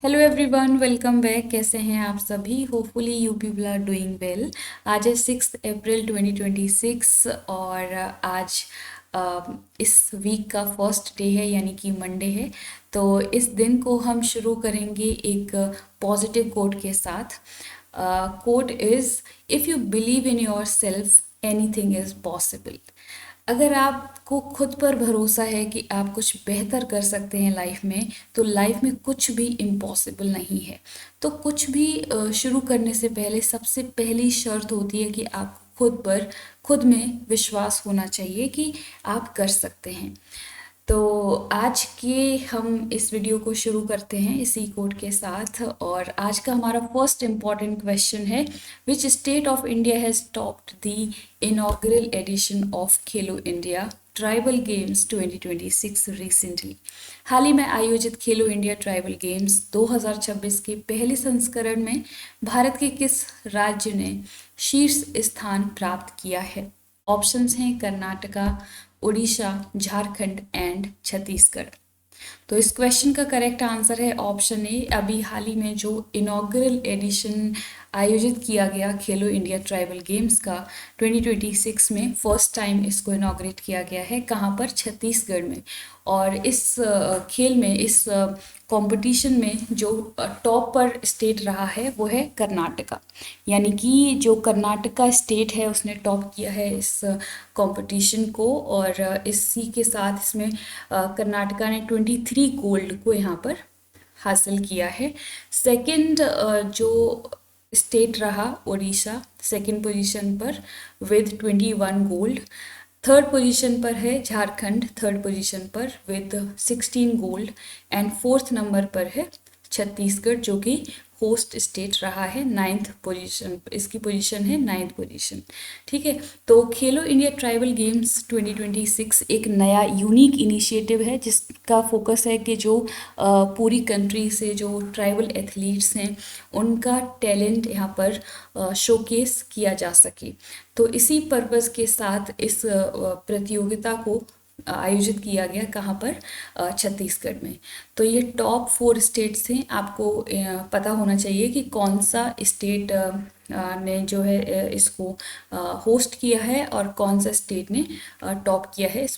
Hello everyone, welcome back. कैसे हैं आप सभी? Hopefully you people are doing well. आज है 6 अप्रैल 2026 और आज इस वीक का फर्स्ट डे है, यानी कि मंडे है। तो इस दिन को हम शुरू करेंगे एक पॉजिटिव कोट के साथ। Quote is, if you believe in yourself anything is possible. अगर आपको खुद पर भरोसा है कि आप कुछ बेहतर कर सकते हैं लाइफ में, तो लाइफ में कुछ भी इम्पॉसिबल नहीं है। तो कुछ भी शुरू करने से पहले सबसे पहली शर्त होती है कि आपको खुद में विश्वास होना चाहिए कि आप कर सकते हैं। तो आज के हम इस वीडियो को शुरू करते हैं इसी कोड के साथ। और आज का हमारा फर्स्ट इम्पॉर्टेंट क्वेश्चन है, which state of India has topped the inaugural edition of Khelo India tribal games 2026 recently. हाल ही में आयोजित खेलो इंडिया ट्राइबल गेम्स 2026 के पहले संस्करण में भारत के किस राज्य ने शीर्ष स्थान प्राप्त किया है? ऑप्शंस हैं कर्नाटका, उड़ीसा, झारखंड एंड छत्तीसगढ़। तो इस क्वेश्चन का करेक्ट आंसर है ऑप्शन ए। अभी हाल ही में जो इनॉग्रल एडिशन आयोजित किया गया खेलो इंडिया ट्राइबल गेम्स का 2026 में फर्स्ट टाइम इसको इनॉग्रेट किया गया है। कहाँ पर? छत्तीसगढ़ में। और इस खेल में, इस कंपटीशन में जो टॉप पर स्टेट रहा है वो है कर्नाटका। यानी कि जो कर्नाटका स्टेट है उसने टॉप किया है इस कंपटीशन को। और इसी के साथ इसमें कर्नाटका ने 23 गोल्ड को यहाँ पर हासिल किया है। सेकंड जो स्टेट रहा उड़ीसा सेकंड पोजीशन पर विद 21 गोल्ड। थर्ड पोजीशन पर है झारखंड थर्ड पोजीशन पर with 16 gold. And fourth number पर है छत्तीसगढ़, जो कि होस्ट स्टेट रहा है। नाइन्थ पोजीशन, इसकी पोजीशन है नाइन्थ पोजीशन। ठीक है। तो खेलो इंडिया ट्राइबल गेम्स 2026 एक नया यूनिक इनिशिएटिव है जिसका फोकस है कि जो पूरी कंट्री से जो ट्राइबल एथलीट्स हैं उनका टैलेंट यहाँ पर शोकेस किया जा सके। तो इसी पर्पज़ के साथ इस प्रतियोगिता को आयोजित किया गया। कहाँ पर? छत्तीसगढ़ में। तो ये टॉप 4 स्टेट्स हैं। आपको पता होना चाहिए कि कौन सा स्टेट ने जो है इसको होस्ट किया है और कौन सा स्टेट ने टॉप किया है इस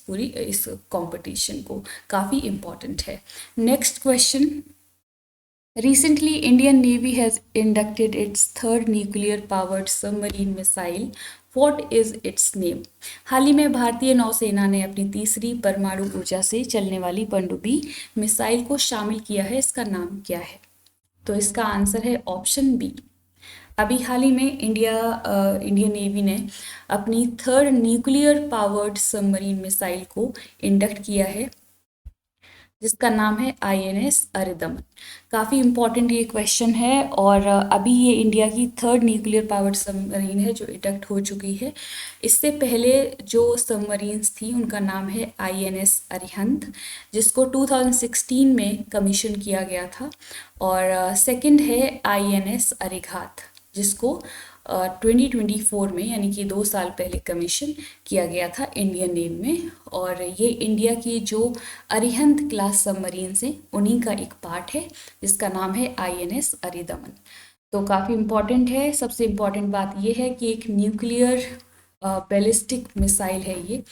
कंपटीशन को। काफ़ी इम्पॉर्टेंट है। Next question, recently Indian Navy has inducted its third nuclear powered submarine missile. What is its name? हाल ही में भारतीय नौसेना ने अपनी तीसरी परमाणु ऊर्जा से चलने वाली पनडुब्बी मिसाइल को शामिल किया है। इसका नाम क्या है? तो इसका आंसर है ऑप्शन बी। अभी हाल ही में इंडियन नेवी ने अपनी third nuclear powered submarine missile को इंडक्ट किया है जिसका नाम है INS अरिदमन। काफ़ी इम्पॉर्टेंट ये क्वेश्चन है। और अभी ये इंडिया की थर्ड न्यूक्लियर पावर्ड सबमरीन है जो इंडक्ट हो चुकी है। इससे पहले जो सबमरीन्स थी उनका नाम है INS अरिहंत, जिसको 2016 में कमीशन किया गया था। और सेकंड है INS अरिघात, जिसको 2024 में, यानी कि 2 साल पहले कमीशन किया गया था इंडियन नेवी में। और ये इंडिया की जो अरिहंत क्लास सबमरीन्स हैं उन्हीं का एक पार्ट है जिसका नाम है INS अरिदमन। तो काफ़ी इम्पॉर्टेंट है। सबसे इम्पॉर्टेंट बात ये है कि एक न्यूक्लियर बैलिस्टिक मिसाइल है। ये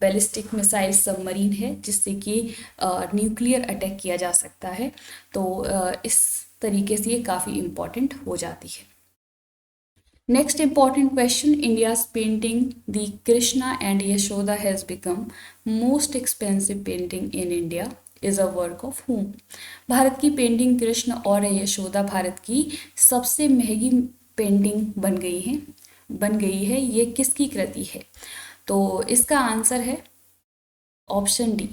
बैलिस्टिक मिसाइल सबमरीन है जिससे कि न्यूक्लियर अटैक किया जा सकता है। तो इस तरीके से ये काफ़ी इम्पॉर्टेंट हो जाती है। Next important question, India's painting the Krishna and Yashoda has become most expensive painting in India is a work of whom? Bharat की पेंटिंग कृष्ण और यशोदा भारत की सबसे महंगी पेंटिंग बन गई है। ये किसकी कृति है? तो इसका आंसर है ऑप्शन डी।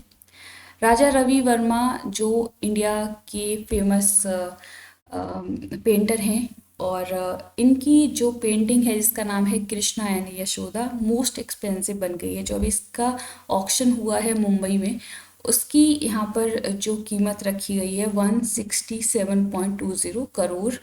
राजा रवि वर्मा जो इंडिया के फेमस पेंटर हैं, और इनकी जो पेंटिंग है जिसका नाम है Krishna and Yashoda most expensive बन गई है। जो अभी इसका ऑक्शन हुआ है मुंबई में, उसकी यहाँ पर जो कीमत रखी गई है 167.20 करोड़।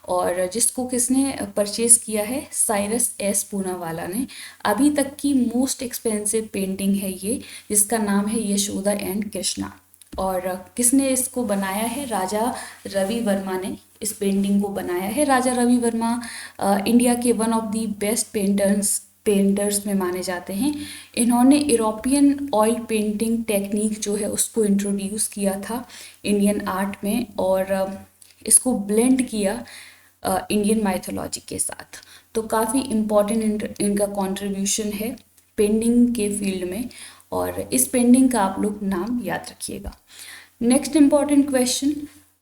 और जिसको किसने परचेज किया है? साइरस एस पूनावाला ने। अभी तक की मोस्ट एक्सपेंसिव पेंटिंग है ये, जिसका नाम है यशोदा एंड कृष्णा। और किसने इसको बनाया है? राजा रवि वर्मा ने इस पेंटिंग को बनाया है। राजा रवि वर्मा इंडिया के one of the best painters में माने जाते हैं। इन्होंने यूरोपियन ऑयल पेंटिंग टेक्निक जो है उसको इंट्रोड्यूस किया था इंडियन आर्ट में, और इसको ब्लेंड किया इंडियन माइथोलॉजी के साथ। तो काफ़ी इम्पॉर्टेंट इनका कंट्रीब्यूशन है पेंटिंग के फील्ड में, और इस पेंटिंग का आप लोग नाम याद रखिएगा। Next important question,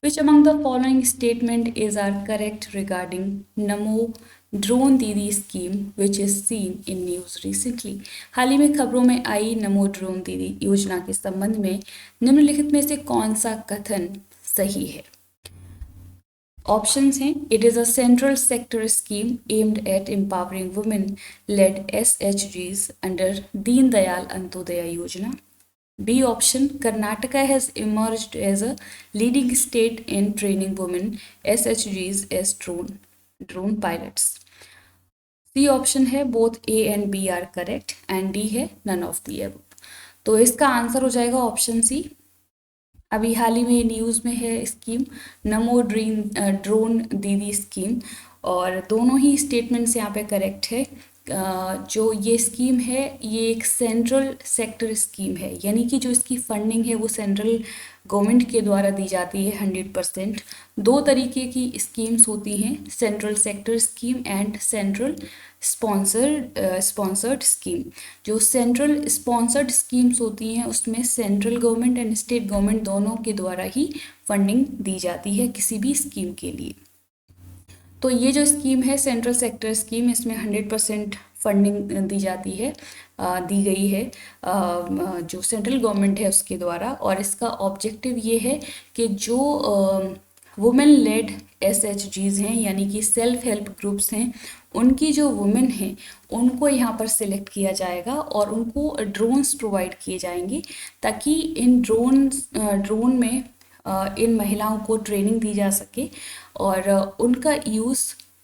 which among the following statement is are correct regarding Namo drone Didi scheme which is seen in news recently? हाल ही में खबरों में आई नमो ड्रोन दीदी योजना के संबंध में निम्नलिखित में से कौन सा कथन सही है? ऑप्शंस हैं, it is a central sector scheme aimed at empowering women led SHGs under Deen Dayal Antyodaya Yojana. B option, Karnataka has emerged as a leading state in training women SHGs as drone pilots. C option है both A and B are correct, and D है none of the above. तो इसका answer हो जाएगा option C. अभी हाल ही में news में है स्कीम नमो ड्रोन दीदी स्कीम, और दोनों ही स्टेटमेंट्स यहाँ पे करेक्ट है। जो ये स्कीम है ये एक सेंट्रल सेक्टर स्कीम है, यानी कि जो इसकी फंडिंग है वो सेंट्रल गवर्नमेंट के द्वारा दी जाती है 100%। दो तरीके की स्कीम्स होती हैं, central sector scheme and central sponsored scheme. जो सेंट्रल स्पॉन्सर्ड स्कीम्स होती हैं उसमें central government and state government दोनों के द्वारा ही फंडिंग दी जाती है किसी भी स्कीम के लिए। तो ये जो स्कीम है सेंट्रल सेक्टर स्कीम, इसमें 100% फंडिंग दी जाती है, दी गई है जो सेंट्रल गवर्नमेंट है उसके द्वारा, और इसका ऑब्जेक्टिव ये है कि जो वुमेन लेड SHGs हैं यानी कि सेल्फ हेल्प ग्रुप्स हैं, उनकी जो वुमेन हैं उनको यहाँ पर सिलेक्ट किया जाएगा और उनको ड्रोन्स प्रोवाइड किए जाएंगे, ताकि इन ड्रोन में इन महिलाओं को ट्रेनिंग दी जा सके और उनका यूज़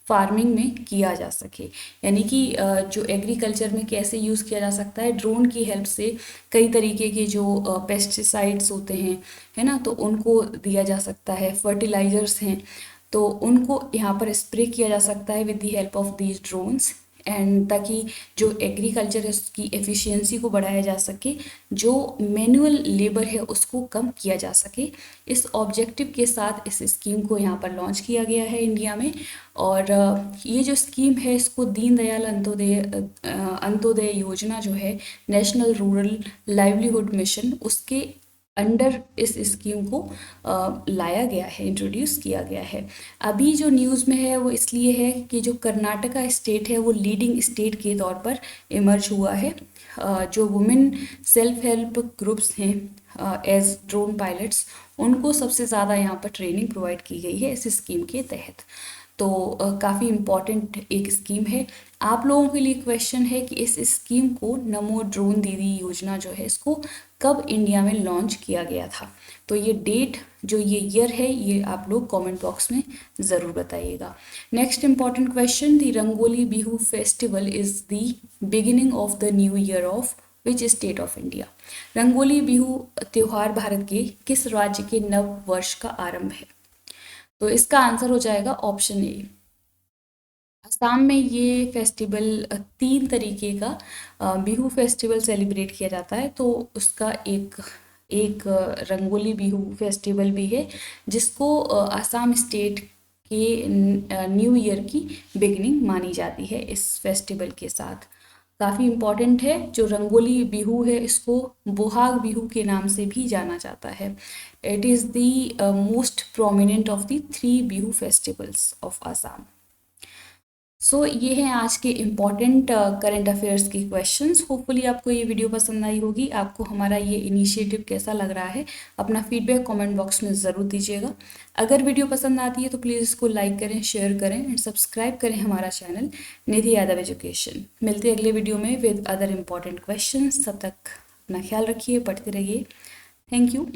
फार्मिंग में किया जा सके। यानी कि जो एग्रीकल्चर में कैसे यूज़ किया जा सकता है, ड्रोन की हेल्प से कई तरीके के जो पेस्टिसाइड्स होते हैं, है ना, तो उनको दिया जा सकता है। फर्टिलाइजर्स हैं तो उनको यहाँ पर स्प्रे किया जा सकता है with the help of these drones, and ताकि जो एग्रीकल्चर है उसकी एफिशिएंसी को बढ़ाया जा सके, जो मैनुअल लेबर है उसको कम किया जा सके। इस ऑब्जेक्टिव के साथ इस स्कीम को यहाँ पर लॉन्च किया गया है इंडिया में। और ये जो स्कीम है इसको दीनदयाल अंत्योदय योजना जो है, नेशनल रूरल लाइवलीहुड मिशन, उसके अंडर इस स्कीम को लाया गया है, इंट्रोड्यूस किया गया है। अभी जो न्यूज़ में है वो इसलिए है कि जो कर्नाटका स्टेट है वो लीडिंग स्टेट के तौर पर इमर्ज हुआ है। जो वुमेन सेल्फ हेल्प ग्रुप्स हैं एज ड्रोन पायलट्स, उनको सबसे ज़्यादा यहाँ पर ट्रेनिंग प्रोवाइड की गई है इस स्कीम के तहत। तो काफ़ी इम्पॉर्टेंट एक स्कीम है। आप लोगों के लिए क्वेश्चन है कि इस स्कीम को नमो ड्रोन दीदी योजना जो है इसको कब इंडिया में लॉन्च किया गया था? तो ये डेट, जो ये ईयर है, ये आप लोग कमेंट बॉक्स में ज़रूर बताइएगा। Next important question, the rangoli Bihu festival is the beginning of the new year of which state of India? Rangoli Bihu त्यौहार भारत के किस राज्य के नव वर्ष का आरंभ है? तो इसका आंसर हो जाएगा ऑप्शन ए। असम में ये फेस्टिवल 3 तरीके का बिहू फेस्टिवल सेलिब्रेट किया जाता है। तो उसका एक रंगोली बिहू फेस्टिवल भी है, जिसको असम स्टेट के न्यू ईयर की बिगिनिंग मानी जाती है इस फेस्टिवल के साथ। काफ़ी इम्पॉर्टेंट है। जो रंगोली बिहू है इसको बोहाग बिहू के नाम से भी जाना जाता है। It is the most prominent of the 3 Bihu festivals of Assam. So ये हैं आज के इम्पॉर्टेंट करंट अफेयर्स के क्वेश्चंस। होपफुली आपको ये वीडियो पसंद आई होगी। आपको हमारा ये इनिशिएटिव कैसा लग रहा है, अपना फीडबैक कमेंट बॉक्स में ज़रूर दीजिएगा। अगर वीडियो पसंद आती है तो प्लीज़ इसको लाइक करें, शेयर करें एंड सब्सक्राइब करें हमारा चैनल निधि यादव एजुकेशन। मिलते हैं अगले वीडियो में विद अदर इम्पॉर्टेंट क्वेश्चन। तब तक अपना ख्याल रखिए, पढ़ते रहिए। Thank you.